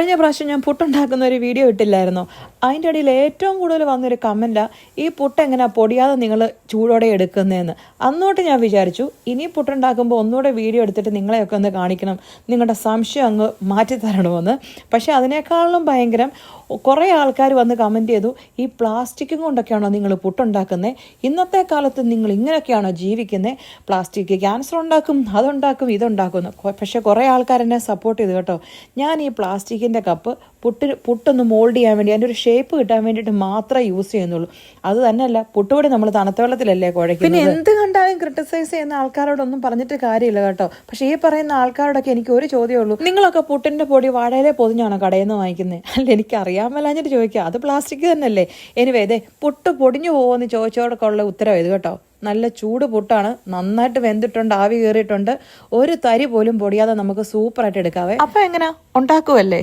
കഴിഞ്ഞ പ്രാവശ്യം ഞാൻ പുട്ടുണ്ടാക്കുന്ന ഒരു വീഡിയോ ഇട്ടില്ലായിരുന്നോ? അതിൻ്റെ ഇടയിൽ ഏറ്റവും കൂടുതൽ വന്നൊരു കമൻറ്റാണ് ഈ പുട്ട് എങ്ങനെയാണ് പൊടിയാതെ നിങ്ങൾ ചൂടോടെ എടുക്കുന്നതെന്ന്. അന്നോട്ട് ഞാൻ വിചാരിച്ചു ഇനി പുട്ടുണ്ടാക്കുമ്പോൾ ഒന്നുകൂടെ വീഡിയോ എടുത്തിട്ട് നിങ്ങളെയൊക്കെ ഒന്ന് കാണിക്കണം, നിങ്ങളുടെ സംശയം അങ്ങ് മാറ്റിത്തരണമെന്ന്. പക്ഷേ അതിനേക്കാളും ഭയങ്കരം കുറേ ആൾക്കാർ വന്ന് കമൻറ്റ് ചെയ്തു, ഈ പ്ലാസ്റ്റിക്കും കൊണ്ടൊക്കെയാണോ നിങ്ങൾ പുട്ടുണ്ടാക്കുന്നത്? ഇന്നത്തെ കാലത്ത് നിങ്ങൾ ഇങ്ങനെയൊക്കെയാണോ ജീവിക്കുന്നത്? പ്ലാസ്റ്റിക് ക്യാൻസർ ഉണ്ടാക്കും, അതുണ്ടാക്കും, ഇതുണ്ടാക്കുന്നു. പക്ഷേ കുറേ ആൾക്കാർ എന്നെ സപ്പോർട്ട് ചെയ്തു കേട്ടോ. ഞാൻ ഈ പ്ലാസ്റ്റിക്കിൻ്റെ കപ്പ് പുട്ടൊന്ന് മോൾഡ് ചെയ്യാൻ വേണ്ടി, അതിൻ്റെ ഒരു ഷേപ്പ് കിട്ടാൻ വേണ്ടിയിട്ട് മാത്രമേ യൂസ് ചെയ്യുന്നുള്ളൂ. അത് തന്നെയല്ല, പുട്ടുപൊടി നമ്മൾ തണുത്ത വെള്ളത്തിലല്ലേ കുഴയ്ക്കുന്നത്. പിന്നെ എന്ത് കണ്ടാലും ക്രിട്ടിസൈസ് ചെയ്യുന്ന ആൾക്കാരോടൊന്നും പറഞ്ഞിട്ട് കാര്യമില്ല കേട്ടോ. പക്ഷേ ഈ പറയുന്ന ആൾക്കാരോടൊക്കെ എനിക്ക് ഒരു ചോദ്യമേ ഉള്ളൂ, നിങ്ങളൊക്കെ പുട്ടിൻ്റെ പൊടി വാഴയിലെ പൊതിഞ്ഞാണോ കടയിൽ നിന്ന് വാങ്ങിക്കുന്നത്? അല്ല, എനിക്ക് അറിയാൻ മേലാഞ്ഞിട്ട് ചോദിക്കുക, അത് പ്ലാസ്റ്റിക് തന്നെയല്ലേ? എനിവേ ഇതേ പുട്ട് പൊടിഞ്ഞു പോകുമെന്ന് ചോദിച്ചോടൊക്കെ ഉള്ള ഉത്തരവ് ഇത് കേട്ടോ. നല്ല ചൂട് പുട്ടാണ്, നന്നായിട്ട് വെന്തിട്ടുണ്ട്, ആവി കയറിയിട്ടുണ്ട്, ഒരു തരി പോലും പൊടിയാതെ നമുക്ക് സൂപ്പറായിട്ട് എടുക്കാവേ. അപ്പം എങ്ങനെയാ ഉണ്ടാക്കുമല്ലേ?